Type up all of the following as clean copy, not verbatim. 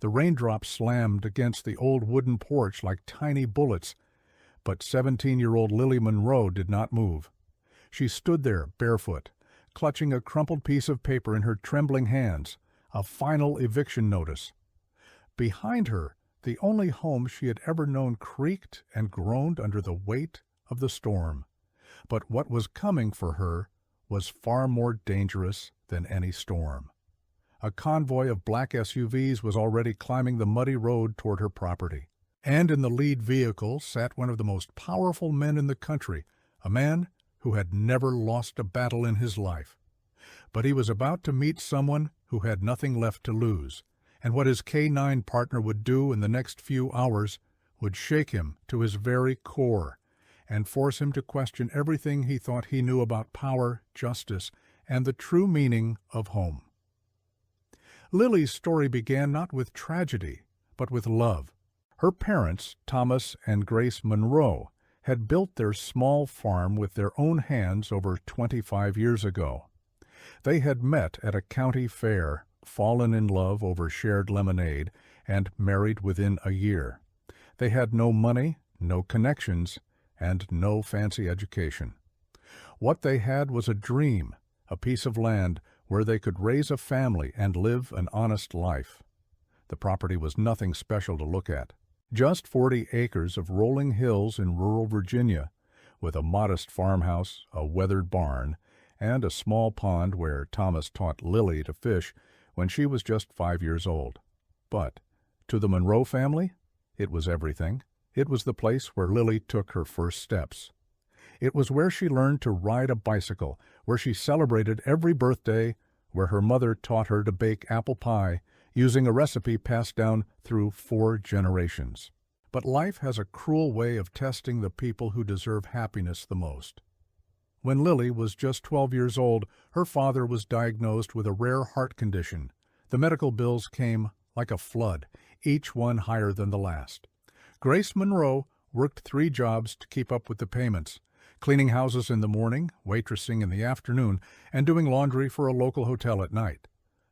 The raindrops slammed against the old wooden porch like tiny bullets, but 17-year-old Lily Monroe did not move. She stood there barefoot, clutching a crumpled piece of paper in her trembling hands, a final eviction notice. Behind her, the only home she had ever known creaked and groaned under the weight of the storm. But what was coming for her was far more dangerous than any storm. A convoy of black SUVs was already climbing the muddy road toward her property. And in the lead vehicle sat one of the most powerful men in the country, a man who had never lost a battle in his life. But he was about to meet someone who had nothing left to lose, and what his K-9 partner would do in the next few hours would shake him to his very core and force him to question everything he thought he knew about power, justice, and the true meaning of home. Lily's story began not with tragedy, but with love. Her parents, Thomas and Grace Monroe, had built their small farm with their own hands over 25 years ago. They had met at a county fair, fallen in love over shared lemonade, and married within a year. They had no money, no connections, and no fancy education. What they had was a dream, a piece of land where they could raise a family and live an honest life. The property was nothing special to look at. Just 40 acres of rolling hills in rural Virginia, with a modest farmhouse, a weathered barn, and a small pond where Thomas taught Lily to fish when she was just 5 years old. But to the Monroe family, it was everything. It was the place where Lily took her first steps. It was where she learned to ride a bicycle, where she celebrated every birthday, where her mother taught her to bake apple pie, using a recipe passed down through 4 generations. But life has a cruel way of testing the people who deserve happiness the most. When Lily was just 12 years old, her father was diagnosed with a rare heart condition. The medical bills came like a flood, each one higher than the last. Grace Monroe worked 3 jobs to keep up with the payments, cleaning houses in the morning, waitressing in the afternoon, and doing laundry for a local hotel at night.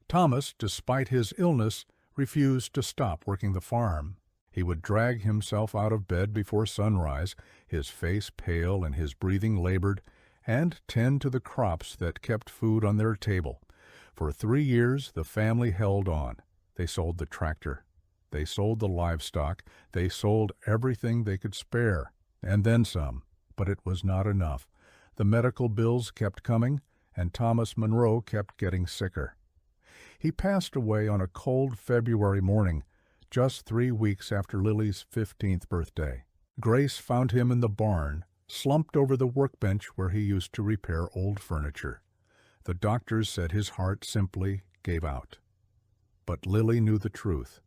Thomas, despite his illness, refused to stop working the farm. He would drag himself out of bed before sunrise, his face pale and his breathing labored, and tend to the crops that kept food on their table. For 3 years the family held on. They sold the tractor. They sold the livestock. They sold everything they could spare, and then some. But it was not enough. The medical bills kept coming, and Thomas Monroe kept getting sicker. He passed away on a cold February morning, just 3 weeks after Lily's 15th birthday. Grace found him in the barn, slumped over the workbench where he used to repair old furniture. The doctors said his heart simply gave out. But Lily knew the truth.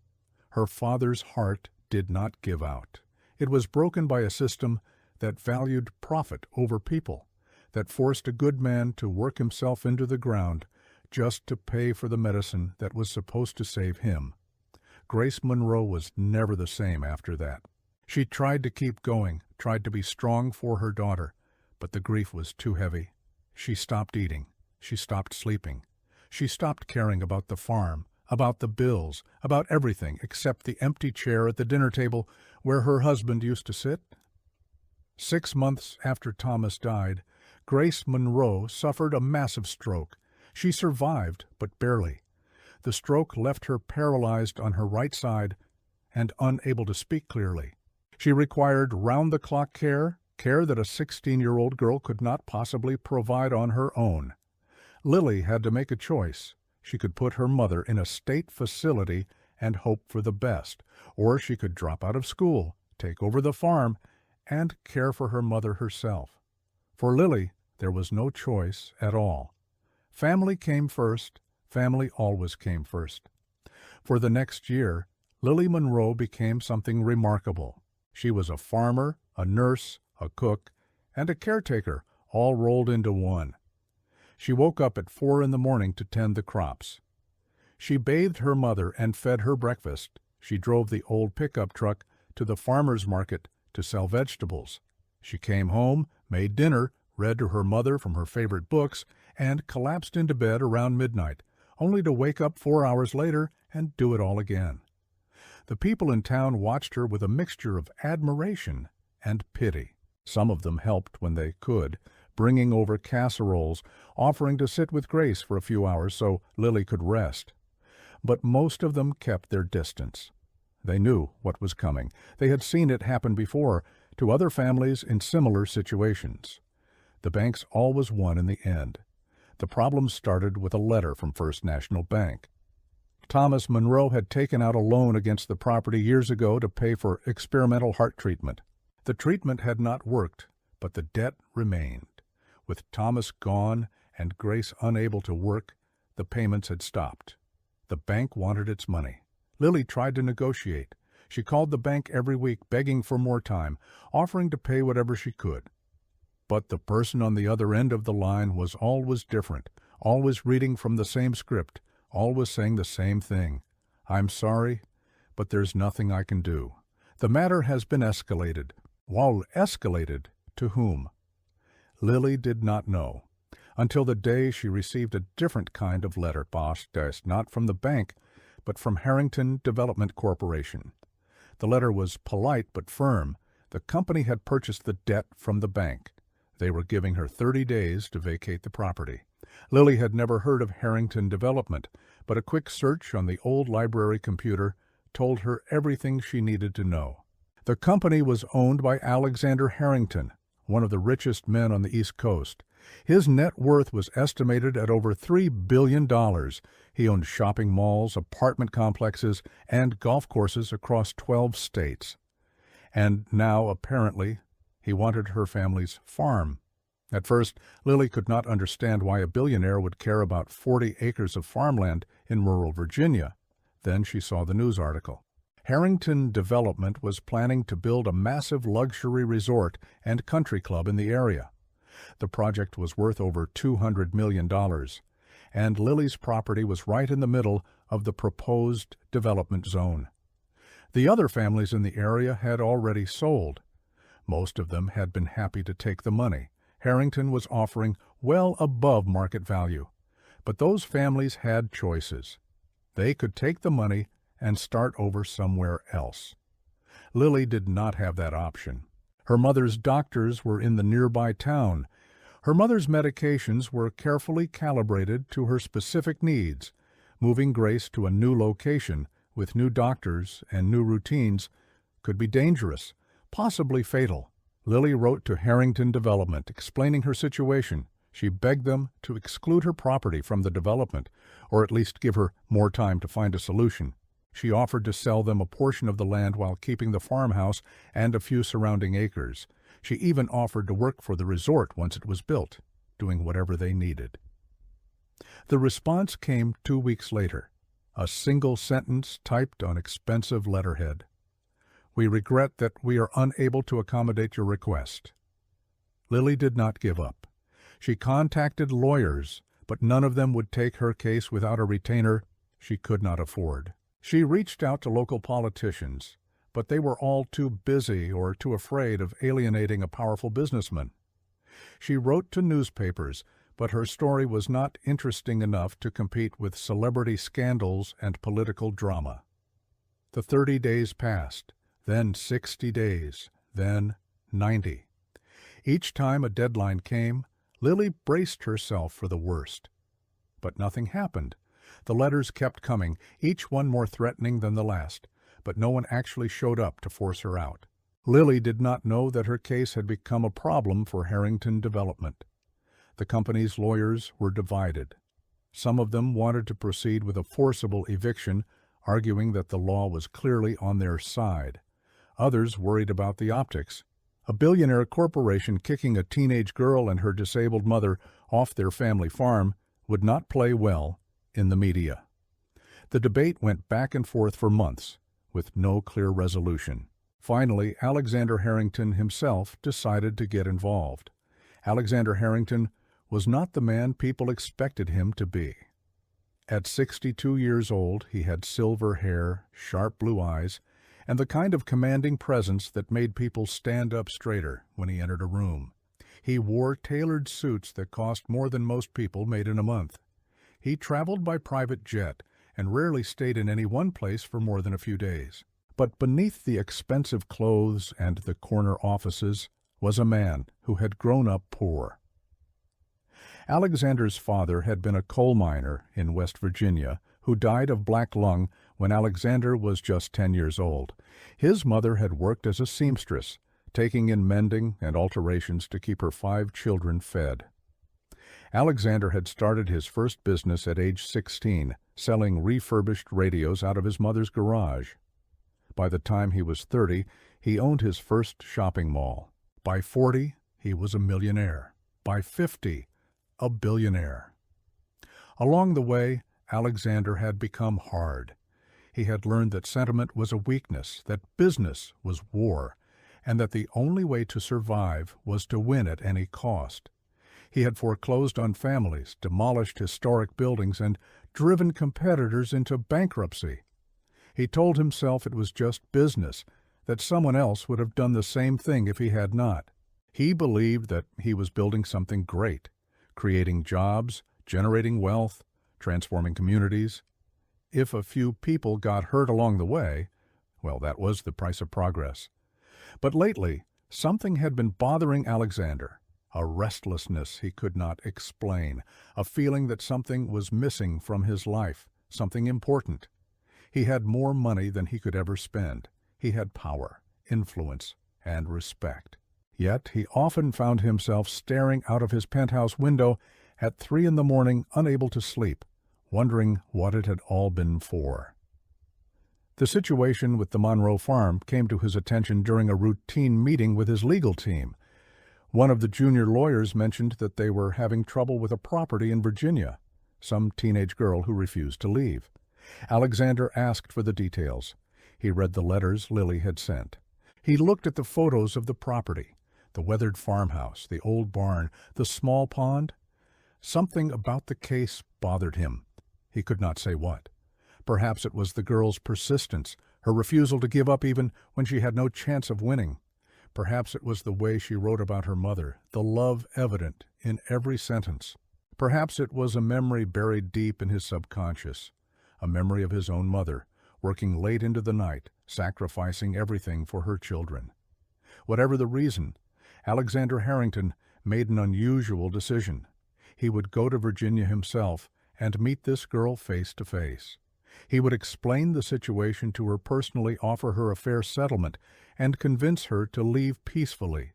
Her father's heart did not give out. It was broken by a system that valued profit over people, that forced a good man to work himself into the ground just to pay for the medicine that was supposed to save him. Grace Monroe was never the same after that. She tried to keep going, tried to be strong for her daughter, but the grief was too heavy. She stopped eating. She stopped sleeping. She stopped caring about the farm, about the bills, about everything except the empty chair at the dinner table where her husband used to sit. 6 months after Thomas died, Grace Monroe suffered a massive stroke. She survived, but barely. The stroke left her paralyzed on her right side and unable to speak clearly. She required round-the-clock care that a 16-year-old girl could not possibly provide on her own. Lily had to make a choice. She could put her mother in a state facility and hope for the best, or she could drop out of school, take over the farm, and care for her mother herself. For Lily, there was no choice at all. Family came first. Family always came first. For the next year, Lily Monroe became something remarkable. She was a farmer, a nurse, a cook, and a caretaker, all rolled into one. She woke up at 4 in the morning to tend the crops. She bathed her mother and fed her breakfast. She drove the old pickup truck to the farmer's market to sell vegetables. She came home, made dinner, read to her mother from her favorite books, and collapsed into bed around midnight, only to wake up 4 hours later and do it all again. The people in town watched her with a mixture of admiration and pity. Some of them helped when they could, bringing over casseroles, offering to sit with Grace for a few hours so Lily could rest. But most of them kept their distance. They knew what was coming. They had seen it happen before to other families in similar situations. The banks always won in the end. The problem started with a letter from First National Bank. Thomas Monroe had taken out a loan against the property years ago to pay for experimental heart treatment. The treatment had not worked, but the debt remained. With Thomas gone and Grace unable to work, the payments had stopped. The bank wanted its money. Lily tried to negotiate. She called the bank every week, begging for more time, offering to pay whatever she could. But the person on the other end of the line was always different, always reading from the same script, always saying the same thing. "I'm sorry, but there's nothing I can do. The matter has been escalated." Well, escalated to whom? Lily did not know, until the day she received a different kind of letter, not from the bank, but from Harrington Development Corporation. The letter was polite but firm. The company had purchased the debt from the bank. They were giving her 30 days to vacate the property. Lily had never heard of Harrington Development, but a quick search on the old library computer told her everything she needed to know. The company was owned by Alexander Harrington, one of the richest men on the East Coast. His net worth was estimated at over $3 billion. He owned shopping malls, apartment complexes, and golf courses across 12 states. And now, apparently, he wanted her family's farm. At first, Lily could not understand why a billionaire would care about 40 acres of farmland in rural Virginia. Then she saw the news article. Harrington Development was planning to build a massive luxury resort and country club in the area. The project was worth over $200 million, and Lily's property was right in the middle of the proposed development zone. The other families in the area had already sold. Most of them had been happy to take the money. Harrington was offering well above market value. But those families had choices. They could take the money and start over somewhere else. Lily did not have that option. Her mother's doctors were in the nearby town. Her mother's medications were carefully calibrated to her specific needs. Moving Grace to a new location with new doctors and new routines could be dangerous, possibly fatal. Lily wrote to Harrington Development explaining her situation. She begged them to exclude her property from the development, or at least give her more time to find a solution. She offered to sell them a portion of the land while keeping the farmhouse and a few surrounding acres. She even offered to work for the resort once it was built, doing whatever they needed. The response came 2 weeks later, a single sentence typed on expensive letterhead. "We regret that we are unable to accommodate your request." Lily did not give up. She contacted lawyers, but none of them would take her case without a retainer she could not afford. She reached out to local politicians, but they were all too busy or too afraid of alienating a powerful businessman. She wrote to newspapers, but her story was not interesting enough to compete with celebrity scandals and political drama. The 30 days passed, then 60 days, then 90. Each time a deadline came, Lily braced herself for the worst. But nothing happened. The letters kept coming, each one more threatening than the last, but no one actually showed up to force her out. Lily did not know that her case had become a problem for Harrington Development. The company's lawyers were divided. Some of them wanted to proceed with a forcible eviction, arguing that the law was clearly on their side. Others worried about the optics. A billionaire corporation kicking a teenage girl and her disabled mother off their family farm would not play well in the media. The debate went back and forth for months, with no clear resolution. Finally, Alexander Harrington himself decided to get involved. Alexander Harrington was not the man people expected him to be. At 62 years old, he had silver hair, sharp blue eyes, and the kind of commanding presence that made people stand up straighter when he entered a room. He wore tailored suits that cost more than most people made in a month. He traveled by private jet and rarely stayed in any one place for more than a few days. But beneath the expensive clothes and the corner offices was a man who had grown up poor. Alexander's father had been a coal miner in West Virginia who died of black lung when Alexander was just 10 years old. His mother had worked as a seamstress, taking in mending and alterations to keep her 5 children fed. Alexander had started his first business at age 16, selling refurbished radios out of his mother's garage. By the time he was 30, he owned his first shopping mall. By 40, he was a millionaire. By 50, a billionaire. Along the way, Alexander had become hard. He had learned that sentiment was a weakness, that business was war, and that the only way to survive was to win at any cost. He had foreclosed on families, demolished historic buildings, and driven competitors into bankruptcy. He told himself it was just business, that someone else would have done the same thing if he had not. He believed that he was building something great, creating jobs, generating wealth, transforming communities. If a few people got hurt along the way, well, that was the price of progress. But lately, something had been bothering Alexander, a restlessness he could not explain, a feeling that something was missing from his life, something important. He had more money than he could ever spend. He had power, influence, and respect. Yet he often found himself staring out of his penthouse window at 3 a.m, unable to sleep, wondering what it had all been for. The situation with the Monroe farm came to his attention during a routine meeting with his legal team. One of the junior lawyers mentioned that they were having trouble with a property in Virginia, some teenage girl who refused to leave. Alexander asked for the details. He read the letters Lily had sent. He looked at the photos of the property, the weathered farmhouse, the old barn, the small pond. Something about the case bothered him. He could not say what. Perhaps it was the girl's persistence, her refusal to give up even when she had no chance of winning. Perhaps it was the way she wrote about her mother, the love evident in every sentence. Perhaps it was a memory buried deep in his subconscious, a memory of his own mother, working late into the night, sacrificing everything for her children. Whatever the reason, Alexander Harrington made an unusual decision. He would go to Virginia himself and meet this girl face to face. He would explain the situation to her personally, offer her a fair settlement, and convince her to leave peacefully.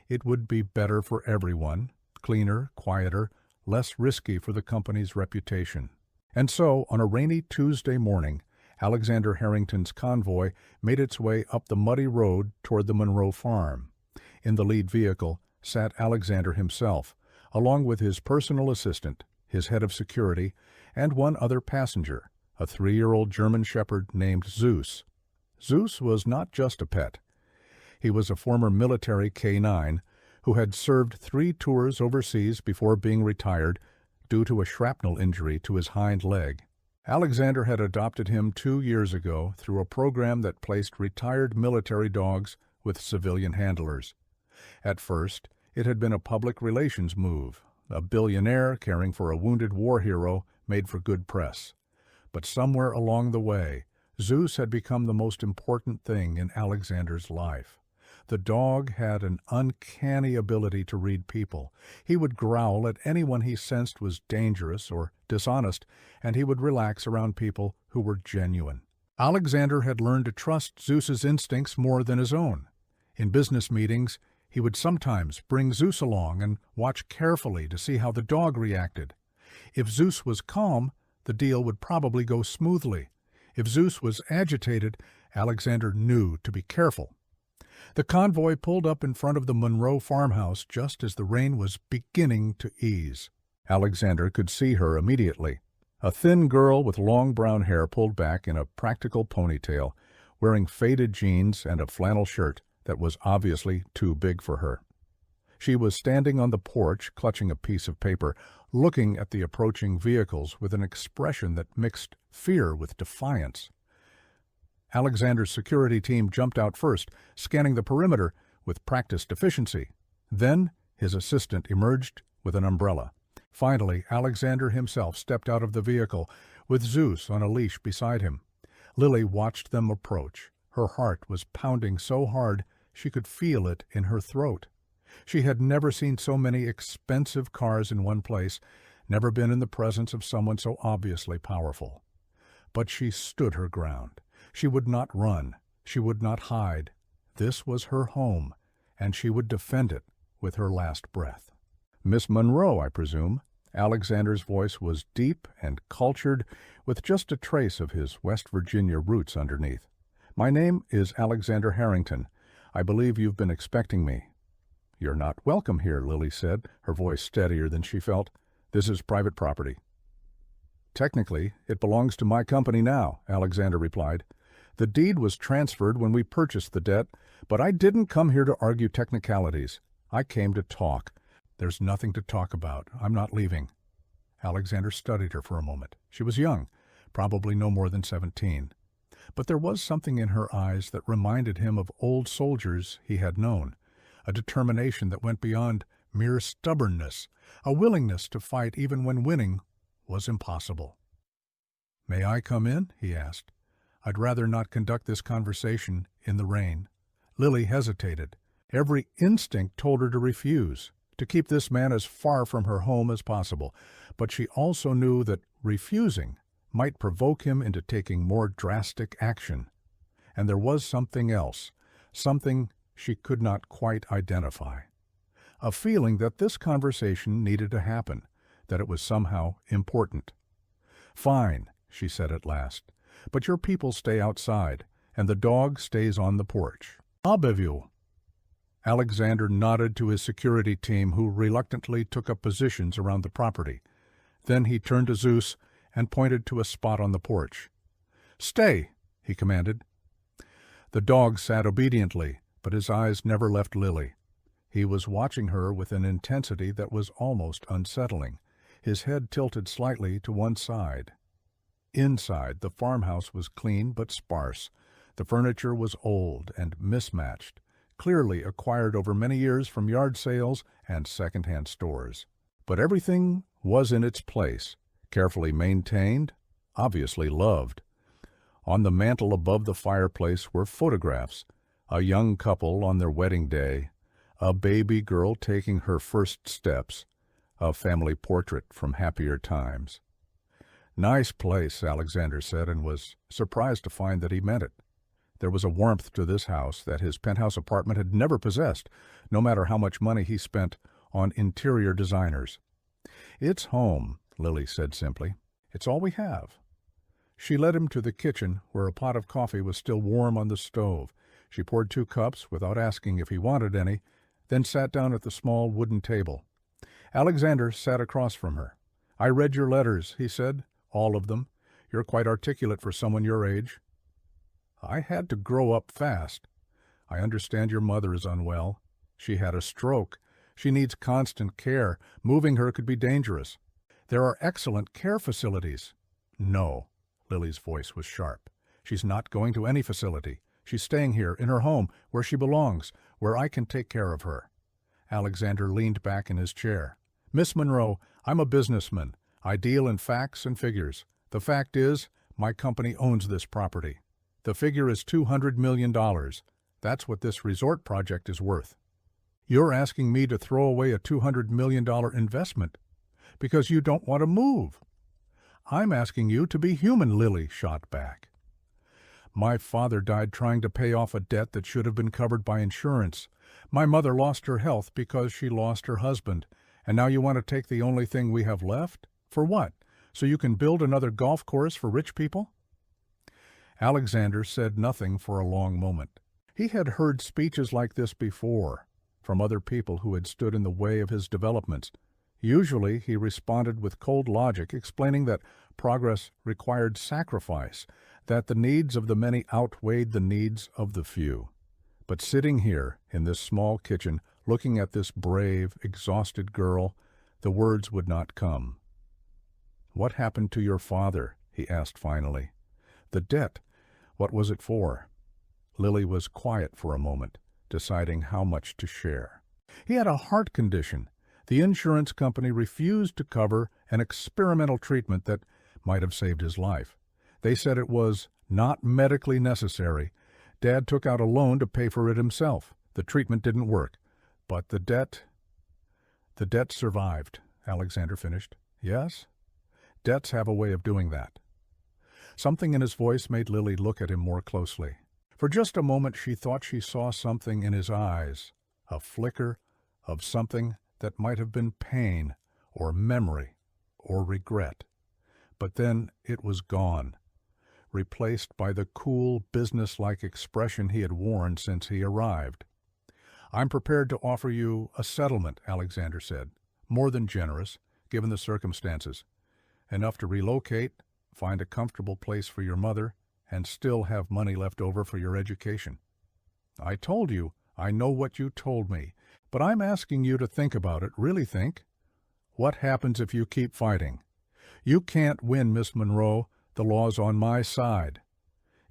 It would be better for everyone, cleaner, quieter, less risky for the company's reputation. And so, on a rainy Tuesday morning, Alexander Harrington's convoy made its way up the muddy road toward the Monroe farm. In the lead vehicle sat Alexander himself, along with his personal assistant, his head of security, and one other passenger, a 3-year-old German shepherd named Zeus. Zeus was not just a pet. He was a former military K-9 who had served 3 tours overseas before being retired due to a shrapnel injury to his hind leg. Alexander had adopted him 2 years ago through a program that placed retired military dogs with civilian handlers. At first, it had been a public relations move. A billionaire caring for a wounded war hero made for good press. But somewhere along the way, Zeus had become the most important thing in Alexander's life. The dog had an uncanny ability to read people. He would growl at anyone he sensed was dangerous or dishonest, and he would relax around people who were genuine. Alexander had learned to trust Zeus's instincts more than his own. In business meetings, he would sometimes bring Zeus along and watch carefully to see how the dog reacted. If Zeus was calm, the deal would probably go smoothly. If Zeus was agitated, Alexander knew to be careful. The convoy pulled up in front of the Monroe farmhouse just as the rain was beginning to ease. Alexander could see her immediately. A thin girl with long brown hair pulled back in a practical ponytail, wearing faded jeans and a flannel shirt that was obviously too big for her. She was standing on the porch, clutching a piece of paper, looking at the approaching vehicles with an expression that mixed fear with defiance. Alexander's security team jumped out first, scanning the perimeter with practiced efficiency. Then his assistant emerged with an umbrella. Finally, Alexander himself stepped out of the vehicle, with Zeus on a leash beside him. Lily watched them approach, Her heart was pounding so hard she could feel it in her throat. She had never seen so many expensive cars in one place, never been in the presence of someone so obviously powerful. But she stood her ground. She would not run. She would not hide. This was her home, and she would defend it with her last breath. "Miss Monroe, I presume?" Alexander's voice was deep and cultured, with just a trace of his West Virginia roots underneath. "My name is Alexander Harrington. I believe you've been expecting me." "You're not welcome here," Lily said, her voice steadier than she felt. "This is private property." "Technically, it belongs to my company now," Alexander replied. "The deed was transferred when we purchased the debt, but I didn't come here to argue technicalities. I came to talk." "There's nothing to talk about. I'm not leaving." Alexander studied her for a moment. She was young, probably no more than 17. But there was something in her eyes that reminded him of old soldiers he had known, a determination that went beyond mere stubbornness, a willingness to fight even when winning was impossible. "May I come in?" he asked. "I'd rather not conduct this conversation in the rain." Lily hesitated. Every instinct told her to refuse, to keep this man as far from her home as possible, but she also knew that refusing might provoke him into taking more drastic action. And there was something else, something she could not quite identify. A feeling that this conversation needed to happen, that it was somehow important. "Fine," she said at last, "but your people stay outside, and the dog stays on the porch. Au Alexander nodded to his security team, who reluctantly took up positions around the property. Then he turned to Zeus and pointed to a spot on the porch. "Stay," he commanded. The dog sat obediently, but his eyes never left Lily. He was watching her with an intensity that was almost unsettling, his head tilted slightly to one side. Inside, the farmhouse was clean but sparse. The furniture was old and mismatched, clearly acquired over many years from yard sales and second-hand stores. But everything was in its place, carefully maintained, obviously loved. On the mantel above the fireplace were photographs, a young couple on their wedding day, a baby girl taking her first steps, a family portrait from happier times. "Nice place," Alexander said, and was surprised to find that he meant it. There was a warmth to this house that his penthouse apartment had never possessed, no matter how much money he spent on interior designers. "It's home," Lily said simply. "It's all we have." She led him to the kitchen, where a pot of coffee was still warm on the stove. She poured 2 cups without asking if he wanted any, then sat down at the small wooden table. Alexander sat across from her. "I read your letters," he said, "all of them. You're quite articulate for someone your age." "I had to grow up fast. I understand your mother is unwell. She had a stroke. She needs constant care. Moving her could be dangerous. There are excellent care facilities." "No." Lily's voice was sharp. "She's not going to any facility. She's staying here, in her home, where she belongs, where I can take care of her." Alexander leaned back in his chair. "Miss Monroe, I'm a businessman. I deal in facts and figures. The fact is, my company owns this property. The figure is $200 million. That's what this resort project is worth. You're asking me to throw away a $200 million investment because you don't want to move. I'm asking you to be human," Lily shot back. "My father died trying to pay off a debt that should have been covered by insurance. My mother lost her health because she lost her husband. And now you want to take the only thing we have left? For what? So you can build another golf course for rich people?" Alexander said nothing for a long moment. He had heard speeches like this before, from other people who had stood in the way of his developments. Usually he responded with cold logic, explaining that progress required sacrifice, that the needs of the many outweighed the needs of the few. But sitting here, in this small kitchen, looking at this brave, exhausted girl, the words would not come. "What happened to your father?" he asked finally. "The debt, what was it for?" Lily was quiet for a moment, deciding how much to share. "He had a heart condition. The insurance company refused to cover an experimental treatment that might have saved his life. They said it was not medically necessary, Dad took out a loan to pay for it himself. The treatment didn't work. But the debt survived, Alexander finished. Yes? Debts have a way of doing that. Something in his voice made Lily look at him more closely. For just a moment she thought she saw something in his eyes, a flicker of something that might have been pain or memory or regret. But then it was gone, replaced by the cool, businesslike expression he had worn since he arrived. I'm prepared to offer you a settlement, Alexander said. More than generous, given the circumstances. Enough to relocate, find a comfortable place for your mother, and still have money left over for your education. I told you, I know what you told me, but I'm asking you to think about it, really think. What happens if you keep fighting? You can't win, Miss Monroe. The law's on my side.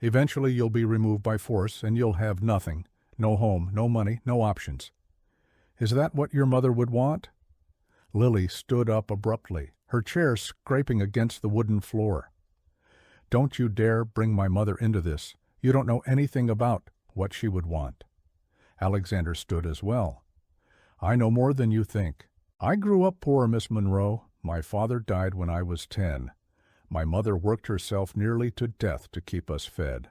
Eventually you'll be removed by force, and you'll have nothing. No home, no money, no options. Is that what your mother would want? Lily stood up abruptly, her chair scraping against the wooden floor. Don't you dare bring my mother into this. You don't know anything about what she would want. Alexander stood as well. I know more than you think. I grew up poor, Miss Monroe. My father died when I was 10. My mother worked herself nearly to death to keep us fed.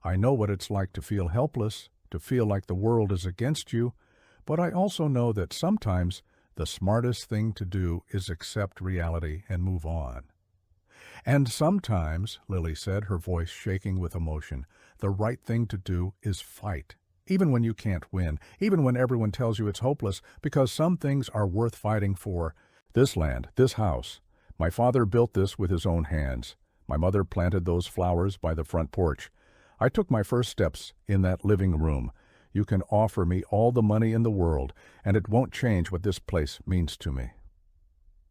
I know what it's like to feel helpless, to feel like the world is against you, but I also know that sometimes the smartest thing to do is accept reality and move on. And sometimes, Lily said, her voice shaking with emotion, the right thing to do is fight, even when you can't win, even when everyone tells you it's hopeless, because some things are worth fighting for. This land, this house, my father built this with his own hands. My mother planted those flowers by the front porch. I took my first steps in that living room. You can offer me all the money in the world, and it won't change what this place means to me.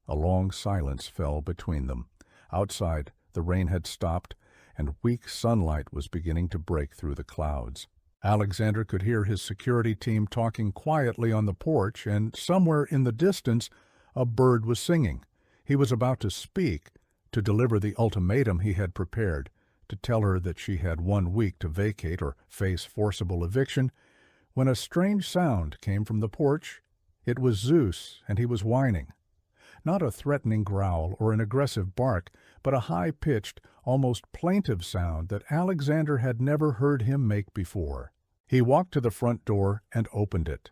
A long silence fell between them. Outside, the rain had stopped, and weak sunlight was beginning to break through the clouds. Alexander could hear his security team talking quietly on the porch, and somewhere in the distance, a bird was singing. He was about to speak, to deliver the ultimatum he had prepared, to tell her that she had 1 week to vacate or face forcible eviction, when a strange sound came from the porch. It was Zeus, and he was whining. Not a threatening growl or an aggressive bark, but a high-pitched, almost plaintive sound that Alexander had never heard him make before. He walked to the front door and opened it.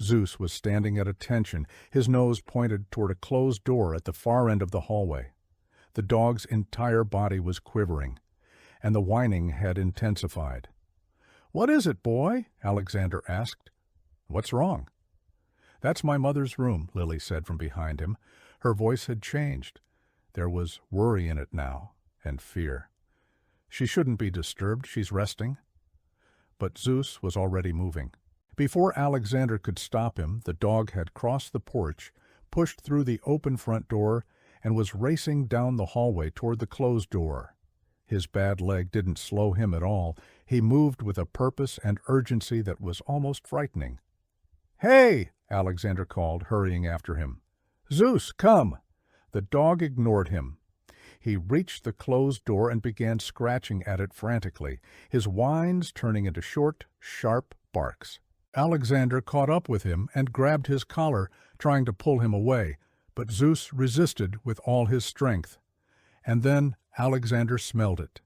Zeus was standing at attention, his nose pointed toward a closed door at the far end of the hallway. The dog's entire body was quivering, and the whining had intensified. "What is it, boy?" Alexander asked. "What's wrong?" "That's my mother's room," Lily said from behind him. Her voice had changed. There was worry in it now, and fear. "She shouldn't be disturbed. She's resting." But Zeus was already moving. Before Alexander could stop him, the dog had crossed the porch, pushed through the open front door, and was racing down the hallway toward the closed door. His bad leg didn't slow him at all. He moved with a purpose and urgency that was almost frightening. "Hey!" Alexander called, hurrying after him. "Zeus, come!" The dog ignored him. He reached the closed door and began scratching at it frantically, his whines turning into short, sharp barks. Alexander caught up with him and grabbed his collar, trying to pull him away, but Zeus resisted with all his strength. And then Alexander smelled it.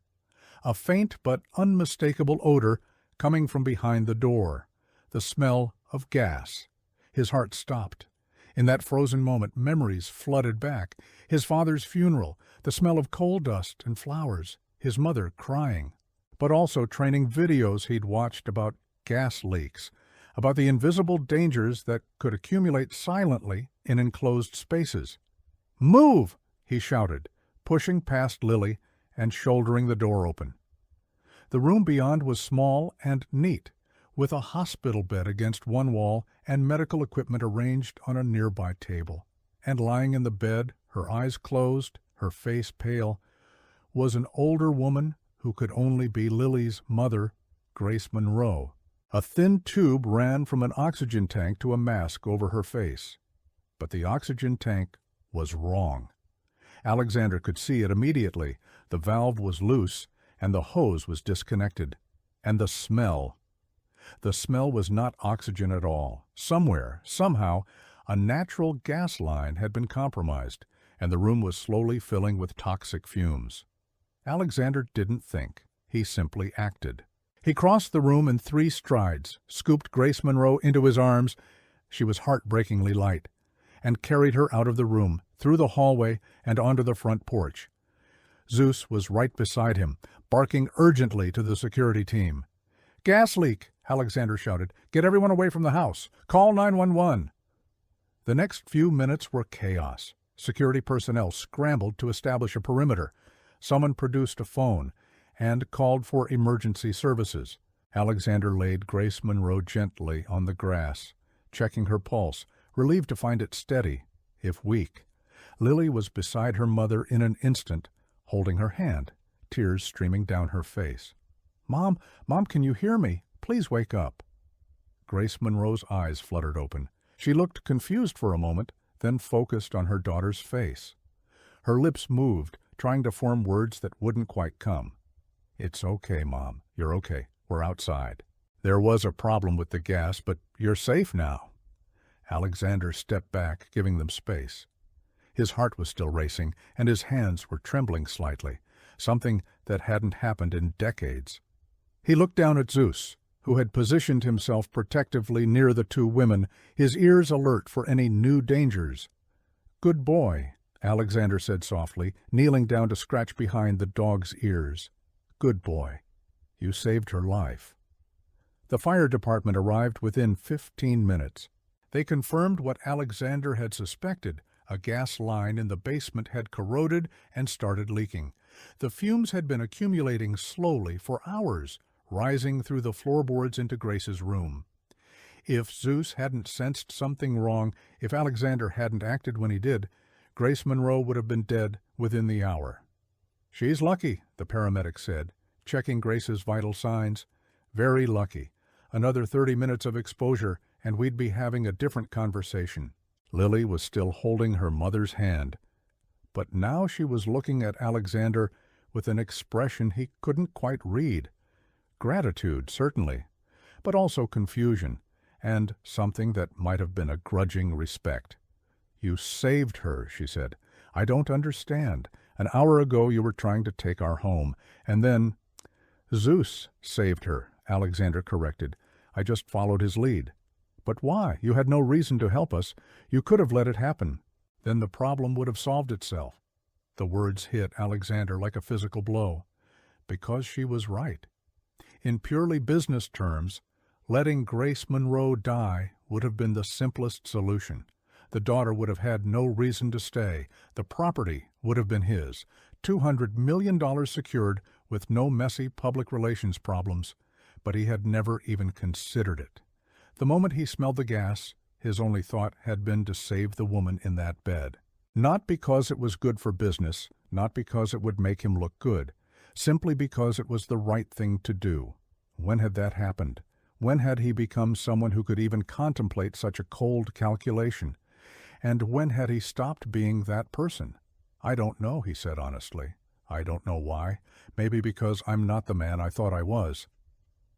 A faint but unmistakable odor coming from behind the door. The smell of gas. His heart stopped. In that frozen moment, memories flooded back. His father's funeral, the smell of coal dust and flowers, his mother crying. But also training videos he'd watched about gas leaks, about the invisible dangers that could accumulate silently in enclosed spaces. "Move!" he shouted, pushing past Lily and shouldering the door open. The room beyond was small and neat, with a hospital bed against one wall and medical equipment arranged on a nearby table. And lying in the bed, her eyes closed, her face pale, was an older woman who could only be Lily's mother, Grace Monroe. A thin tube ran from an oxygen tank to a mask over her face. But the oxygen tank was wrong. Alexander could see it immediately. The valve was loose, and the hose was disconnected. And the smell. The smell was not oxygen at all. Somewhere, somehow, a natural gas line had been compromised, and the room was slowly filling with toxic fumes. Alexander didn't think. He simply acted. He crossed the room in 3 strides, scooped Grace Monroe into his arms — she was heartbreakingly light — and carried her out of the room, through the hallway, and onto the front porch. Zeus was right beside him, barking urgently to the security team. "Gas leak!" Alexander shouted. "Get everyone away from the house. Call 911." The next few minutes were chaos. Security personnel scrambled to establish a perimeter. Someone produced a phone and called for emergency services. Alexander laid Grace Monroe gently on the grass, checking her pulse, relieved to find it steady, if weak. Lily was beside her mother in an instant, holding her hand, tears streaming down her face. Mom, can you hear me? Please wake up." Grace Monroe's eyes fluttered open. She looked confused for a moment, then focused on her daughter's face. Her lips moved, trying to form words that wouldn't quite come. "It's okay, Mom. You're okay. We're outside. There was a problem with the gas, but you're safe now." Alexander stepped back, giving them space. His heart was still racing, and his hands were trembling slightly, something that hadn't happened in decades. He looked down at Zeus, who had positioned himself protectively near the 2 women, his ears alert for any new dangers. "Good boy," Alexander said softly, kneeling down to scratch behind the dog's ears. "Good boy. You saved her life." The fire department arrived within 15 minutes. They confirmed what Alexander had suspected. A gas line in the basement had corroded and started leaking. The fumes had been accumulating slowly for hours, rising through the floorboards into Grace's room. If Zeus hadn't sensed something wrong, if Alexander hadn't acted when he did, Grace Monroe would have been dead within the hour. "She's lucky," the paramedic said, checking Grace's vital signs. "Very lucky. Another 30 minutes of exposure, and we'd be having a different conversation." Lily was still holding her mother's hand, but now she was looking at Alexander with an expression he couldn't quite read. Gratitude, certainly, but also confusion, and something that might have been a grudging respect. "You saved her," she said. "I don't understand. An hour ago you were trying to take our home, and then—" "Zeus saved her," Alexander corrected. "I just followed his lead." "But why? You had no reason to help us. You could have let it happen. Then the problem would have solved itself." The words hit Alexander like a physical blow. Because she was right. In purely business terms, letting Grace Monroe die would have been the simplest solution. The daughter would have had no reason to stay. The property would have been his. $200 million secured with no messy public relations problems. But he had never even considered it. The moment he smelled the gas, his only thought had been to save the woman in that bed. Not because it was good for business, not because it would make him look good, simply because it was the right thing to do. When had that happened? When had he become someone who could even contemplate such a cold calculation? And when had he stopped being that person? "I don't know," he said honestly. "I don't know why. Maybe because I'm not the man I thought I was."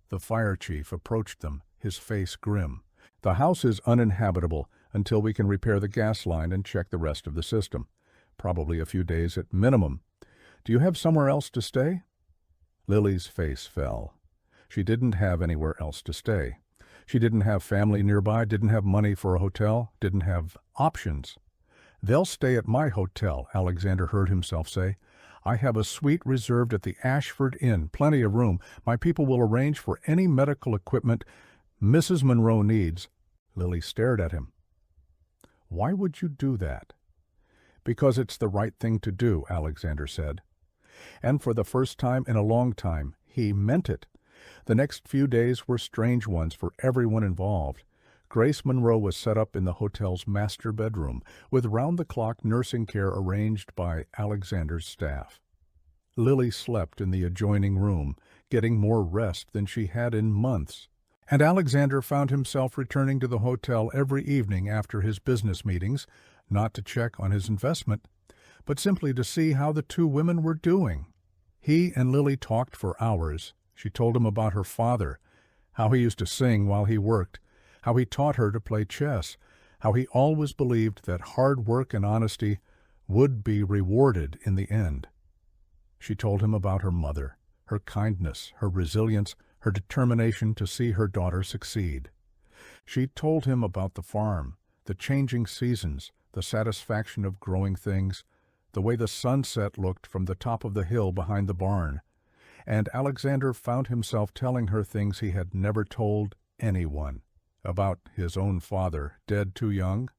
The fire chief approached them, his face grim. "The house is uninhabitable until we can repair the gas line and check the rest of the system. Probably a few days at minimum. Do you have somewhere else to stay?" Lily's face fell. She didn't have anywhere else to stay. She didn't have family nearby, didn't have money for a hotel, didn't have options. "They'll stay at my hotel," Alexander heard himself say. "I have a suite reserved at the Ashford Inn, plenty of room. My people will arrange for any medical equipment Mrs. Monroe needs." Lily stared at him. "Why would you do that?" "Because it's the right thing to do," Alexander said. And for the first time in a long time, he meant it. The next few days were strange ones for everyone involved. Grace Monroe was set up in the hotel's master bedroom, with round-the-clock nursing care arranged by Alexander's staff. Lily slept in the adjoining room, getting more rest than she had in months. And Alexander found himself returning to the hotel every evening after his business meetings, not to check on his investment, but simply to see how the 2 women were doing. He and Lily talked for hours, She told him about her father, how he used to sing while he worked, how he taught her to play chess, how he always believed that hard work and honesty would be rewarded in the end. She told him about her mother, her kindness, her resilience, her determination to see her daughter succeed. She told him about the farm, the changing seasons, the satisfaction of growing things, the way the sunset looked from the top of the hill behind the barn. And Alexander found himself telling her things he had never told anyone, about his own father, dead too young,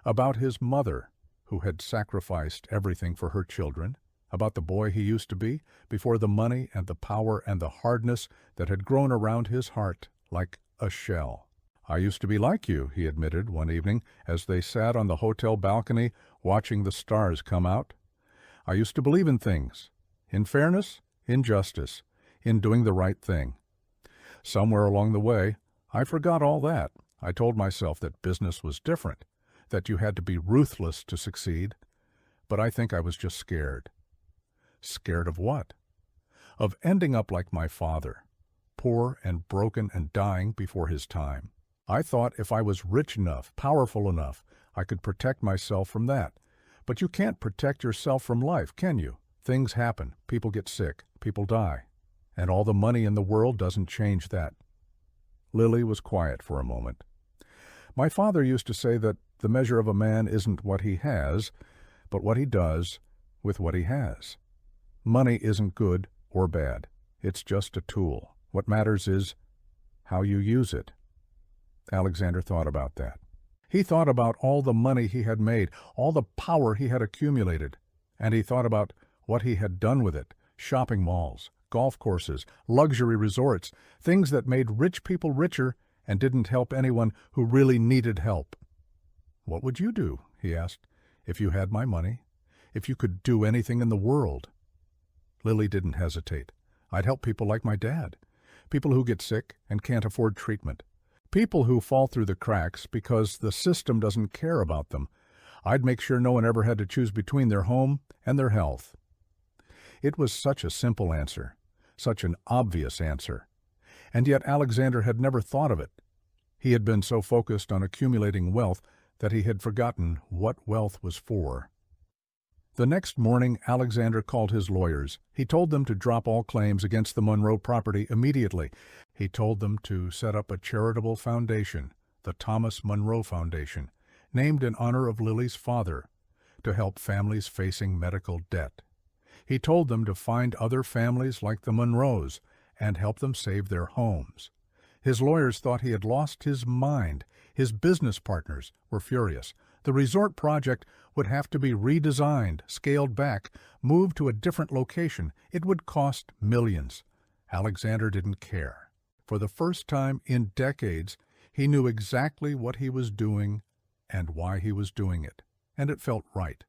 about his mother, who had sacrificed everything for her children, about the boy he used to be before the money and the power and the hardness that had grown around his heart like a shell. "I used to be like you," he admitted one evening as they sat on the hotel balcony watching the stars come out. "I used to believe in things, in fairness, in justice, in doing the right thing. Somewhere along the way, I forgot all that. I told myself that business was different, that you had to be ruthless to succeed, but I think I was just scared." Scared of what? Of ending up like my father, poor and broken and dying before his time. I thought if I was rich enough, powerful enough, I could protect myself from that. But you can't protect yourself from life, can you? Things happen, people get sick, people die, and all the money in the world doesn't change that. Lily was quiet for a moment. "My father used to say that the measure of a man isn't what he has, but what he does with what he has. Money isn't good or bad. It's just a tool. What matters is how you use it." Alexander thought about that. He thought about all the money he had made, all the power he had accumulated, and he thought about what he had done with it: shopping malls, golf courses, luxury resorts, things that made rich people richer and didn't help anyone who really needed help. "What would you do," he asked, "if you had my money, if you could do anything in the world?" Lily didn't hesitate. "I'd help people like my dad, people who get sick and can't afford treatment, people who fall through the cracks because the system doesn't care about them. I'd make sure no one ever had to choose between their home and their health." It was such a simple answer, such an obvious answer, and yet Alexander had never thought of it. He had been so focused on accumulating wealth that he had forgotten what wealth was for. The next morning, Alexander called his lawyers. He told them to drop all claims against the Monroe property immediately. He told them to set up a charitable foundation, the Thomas Monroe Foundation, named in honor of Lily's father, to help families facing medical debt. He told them to find other families like the Monroes and help them save their homes. His lawyers thought he had lost his mind. His business partners were furious. The resort project would have to be redesigned, scaled back, moved to a different location. It would cost millions. Alexander didn't care. For the first time in decades, he knew exactly what he was doing and why he was doing it, and it felt right.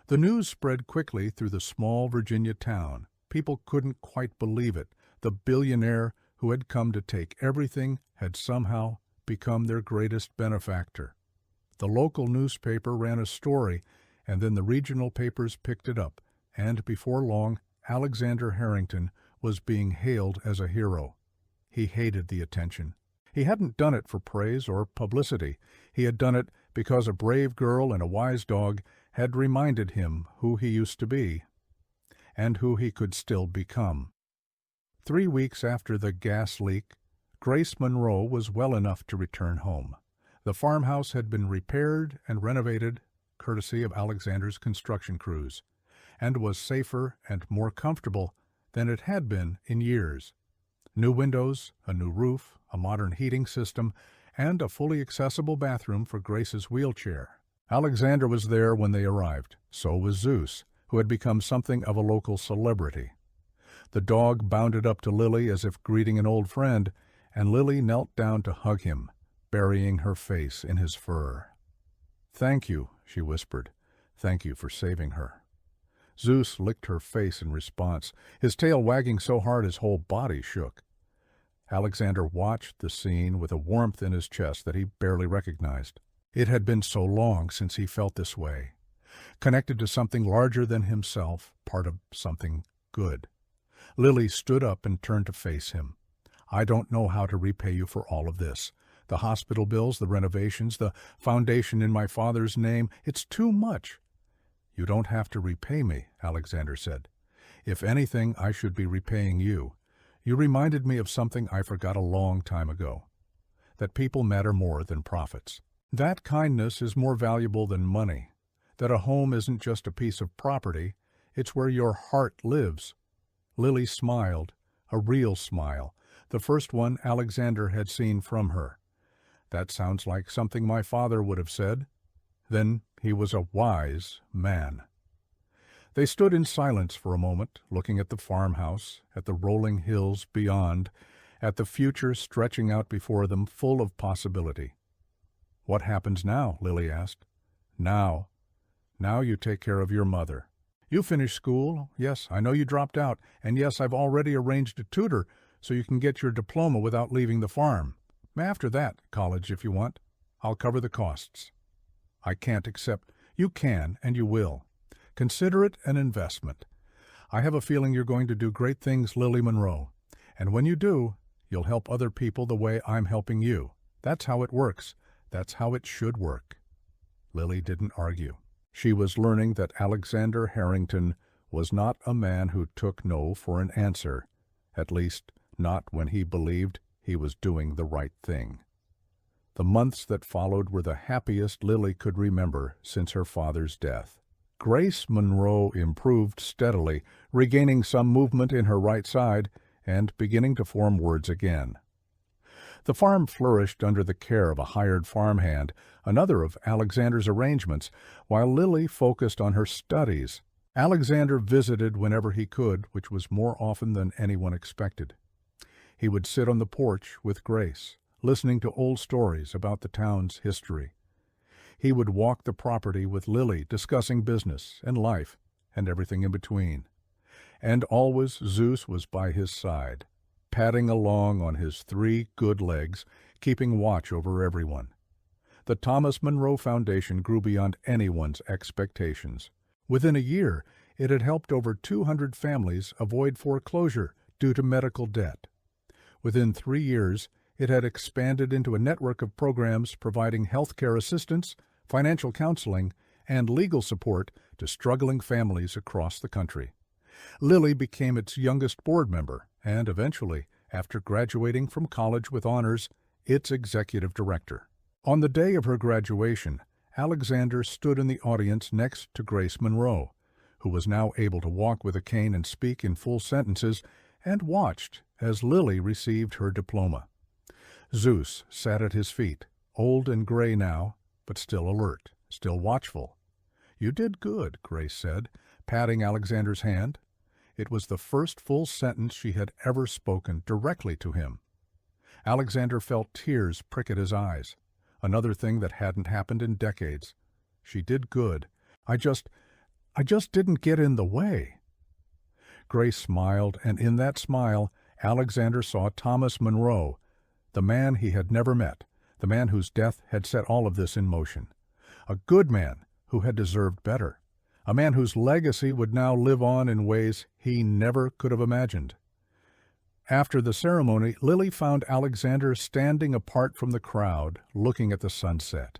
The news spread quickly through the small Virginia town. People couldn't quite believe it. The billionaire who had come to take everything had somehow become their greatest benefactor. The local newspaper ran a story, and then the regional papers picked it up, and before long, Alexander Harrington was being hailed as a hero. He hated the attention. He hadn't done it for praise or publicity. He had done it because a brave girl and a wise dog had reminded him who he used to be, and who he could still become. 3 weeks after the gas leak, Grace Monroe was well enough to return home. The farmhouse had been repaired and renovated, courtesy of Alexander's construction crews, and was safer and more comfortable than it had been in years. New windows, a new roof, a modern heating system, and a fully accessible bathroom for Grace's wheelchair. Alexander was there when they arrived. So was Zeus, who had become something of a local celebrity. The dog bounded up to Lily as if greeting an old friend, and Lily knelt down to hug him, burying her face in his fur. "Thank you," she whispered. "Thank you for saving her." Zeus licked her face in response, his tail wagging so hard his whole body shook. Alexander watched the scene with a warmth in his chest that he barely recognized. It had been so long since he felt this way, connected to something larger than himself, part of something good. Lily stood up and turned to face him. "I don't know how to repay you for all of this. The hospital bills, the renovations, the foundation in my father's name, it's too much." "You don't have to repay me," Alexander said. "If anything, I should be repaying you. You reminded me of something I forgot a long time ago, that people matter more than profits. That kindness is more valuable than money, that a home isn't just a piece of property, it's where your heart lives." Lily smiled, a real smile, the first one Alexander had seen from her. "That sounds like something my father would have said." Then he was a wise man. They stood in silence for a moment, looking at the farmhouse, at the rolling hills beyond, at the future stretching out before them full of possibility. "What happens now?" Lily asked. Now you take care of your mother. You finish school. Yes, I know you dropped out, and yes, I've already arranged a tutor so you can get your diploma without leaving the farm. After that, college if you want. I'll cover the costs." "I can't accept—" "You can, and you will. Consider it an investment. I have a feeling you're going to do great things, Lily Monroe. And when you do, you'll help other people the way I'm helping you. That's how it works. That's how it should work." Lily didn't argue. She was learning that Alexander Harrington was not a man who took no for an answer, at least not when he believed he was doing the right thing. The months that followed were the happiest Lily could remember since her father's death. Grace Monroe improved steadily, regaining some movement in her right side and beginning to form words again. The farm flourished under the care of a hired farmhand, another of Alexander's arrangements, while Lily focused on her studies. Alexander visited whenever he could, which was more often than anyone expected. He would sit on the porch with Grace, listening to old stories about the town's history. He would walk the property with Lily, discussing business and life and everything in between. And always Zeus was by his side, padding along on his 3 good legs, keeping watch over everyone. The Thomas Monroe Foundation grew beyond anyone's expectations. Within a year, it had helped over 200 families avoid foreclosure due to medical debt. Within 3 years, it had expanded into a network of programs providing health care assistance, financial counseling, and legal support to struggling families across the country. Lily became its youngest board member and eventually, after graduating from college with honors, its executive director. On the day of her graduation, Alexander stood in the audience next to Grace Monroe, who was now able to walk with a cane and speak in full sentences, and watched as Lily received her diploma. Zeus sat at his feet, old and gray now, but still alert, still watchful. "You did good," Grace said, patting Alexander's hand. It was the first full sentence she had ever spoken directly to him. Alexander felt tears prick at his eyes, another thing that hadn't happened in decades. "She did good. I just didn't get in the way." Grace smiled, and in that smile, Alexander saw Thomas Monroe, the man he had never met, the man whose death had set all of this in motion. A good man who had deserved better. A man whose legacy would now live on in ways he never could have imagined. After the ceremony, Lily found Alexander standing apart from the crowd, looking at the sunset.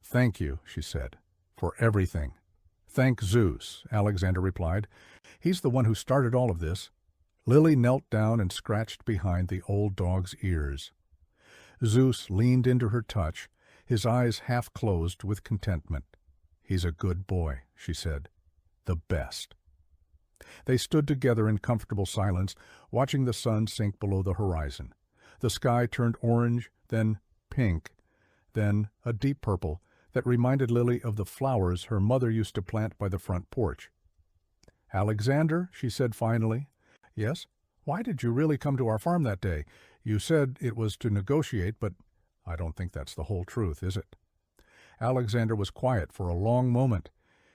"Thank you," she said, "for everything." "Thank Zeus," Alexander replied. "He's the one who started all of this." Lily knelt down and scratched behind the old dog's ears. Zeus leaned into her touch, his eyes half closed with contentment. "He's a good boy," she said. "The best." They stood together in comfortable silence, watching the sun sink below the horizon. The sky turned orange, then pink, then a deep purple that reminded Lily of the flowers her mother used to plant by the front porch. "Alexander," she said finally. "Yes? Why did you really come to our farm that day? You said it was to negotiate, but I don't think that's the whole truth, is it?" Alexander was quiet for a long moment.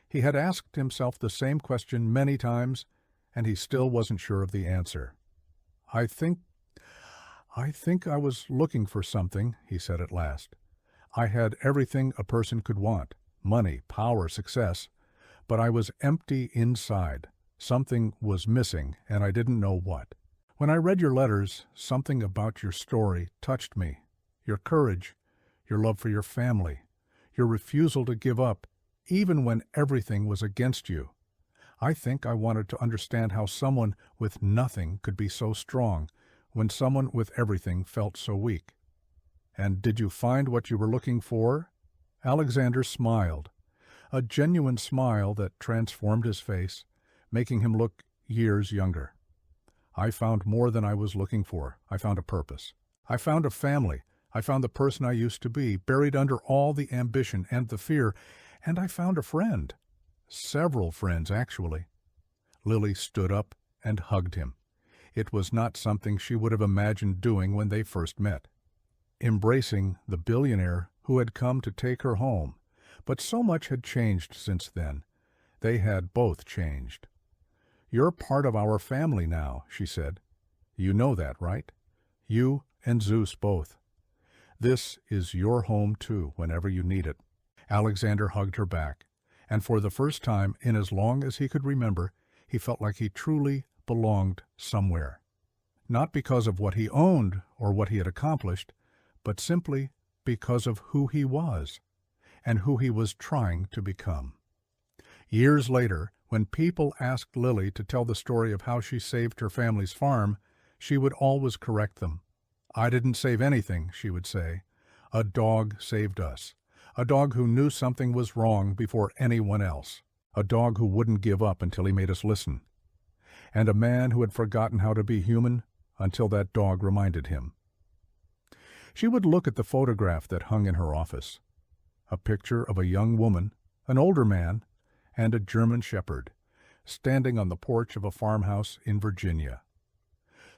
He had asked himself the same question many times, and he still wasn't sure of the answer. I think I was looking for something," he said at last. "I had everything a person could want, money, power, success, but I was empty inside. Something was missing, and I didn't know what. When I read your letters, something about your story touched me. Your courage, your love for your family, your refusal to give up, even when everything was against you. I think I wanted to understand how someone with nothing could be so strong when someone with everything felt so weak. And did you find what you were looking for? Alexander smiled, a genuine smile that transformed his face, making him look years younger. I found more than I was looking for. I found a purpose. I found a family. I found the person I used to be, buried under all the ambition and the fear, and I found a friend. Several friends, actually. Lily stood up and hugged him. It was not something she would have imagined doing when they first met. Embracing the billionaire who had come to take her home. But so much had changed since then. They had both changed. "You're part of our family now," she said. "You know that, right? You and Zeus both. This is your home, too, whenever you need it." Alexander hugged her back, and for the first time in as long as he could remember, he felt like he truly belonged somewhere. Not because of what he owned or what he had accomplished, but simply because of who he was and who he was trying to become. Years later, when people asked Lily to tell the story of how she saved her family's farm, she would always correct them. "I didn't save anything," she would say. "A dog saved us. A dog who knew something was wrong before anyone else. A dog who wouldn't give up until he made us listen. And a man who had forgotten how to be human until that dog reminded him." She would look at the photograph that hung in her office. A picture of a young woman, an older man, and a German shepherd, standing on the porch of a farmhouse in Virginia.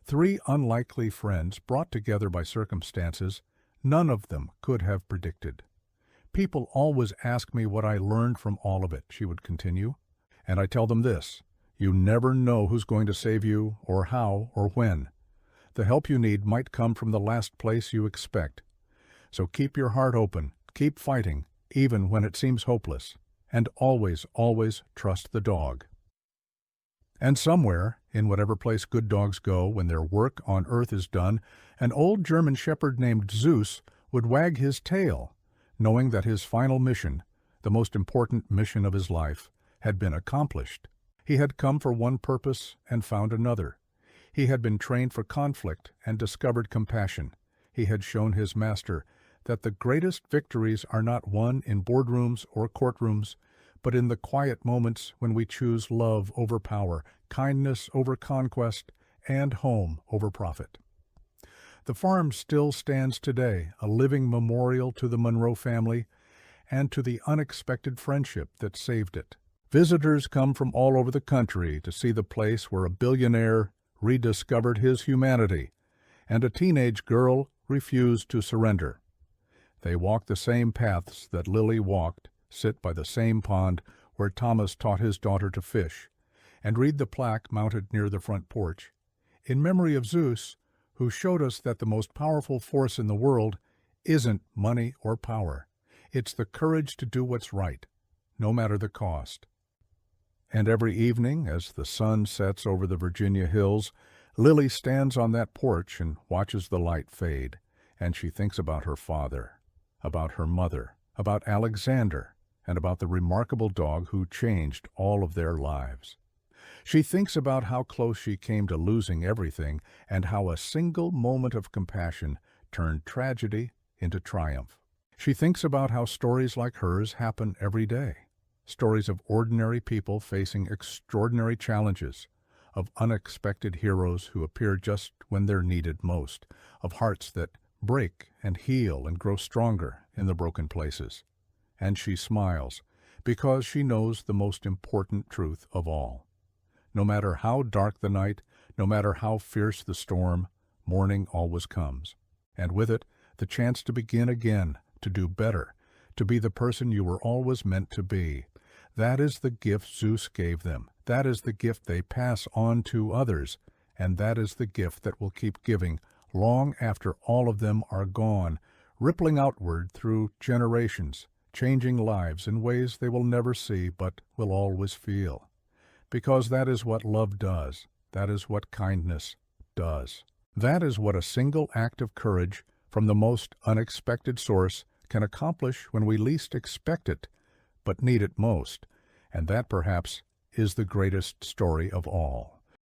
Three unlikely friends brought together by circumstances none of them could have predicted. "People always ask me what I learned from all of it," she would continue, "and I tell them this: you never know who's going to save you, or how, or when. The help you need might come from the last place you expect. So keep your heart open, keep fighting, even when it seems hopeless. And always, always trust the dog." And somewhere, in whatever place good dogs go when their work on earth is done, an old German shepherd named Zeus would wag his tail, knowing that his final mission, the most important mission of his life, had been accomplished. He had come for one purpose and found another. He had been trained for conflict and discovered compassion. He had shown his master that the greatest victories are not won in boardrooms or courtrooms, but in the quiet moments when we choose love over power, kindness over conquest, and home over profit. The farm still stands today, a living memorial to the Monroe family and to the unexpected friendship that saved it. Visitors come from all over the country to see the place where a billionaire rediscovered his humanity, and a teenage girl refused to surrender. They walk the same paths that Lily walked, sit by the same pond where Thomas taught his daughter to fish, and read the plaque mounted near the front porch, in memory of Zeus, who showed us that the most powerful force in the world isn't money or power. It's the courage to do what's right, no matter the cost. And every evening, as the sun sets over the Virginia hills, Lily stands on that porch and watches the light fade, and she thinks about her father, about her mother, about Alexander, and about the remarkable dog who changed all of their lives. She thinks about how close she came to losing everything, and how a single moment of compassion turned tragedy into triumph. She thinks about how stories like hers happen every day. Stories of ordinary people facing extraordinary challenges, of unexpected heroes who appear just when they're needed most, of hearts that break and heal and grow stronger in the broken places. And she smiles, because she knows the most important truth of all. No matter how dark the night, no matter how fierce the storm, morning always comes, and with it the chance to begin again, to do better, to be the person you were always meant to be. That is the gift Zeus gave them. That is the gift they pass on to others, and that is the gift that will keep giving long after all of them are gone, rippling outward through generations, changing lives in ways they will never see but will always feel. because that is what love does. That is what kindness does. That is what a single act of courage from the most unexpected source can accomplish when we least expect it, but need it most. And that, perhaps, is the greatest story of all.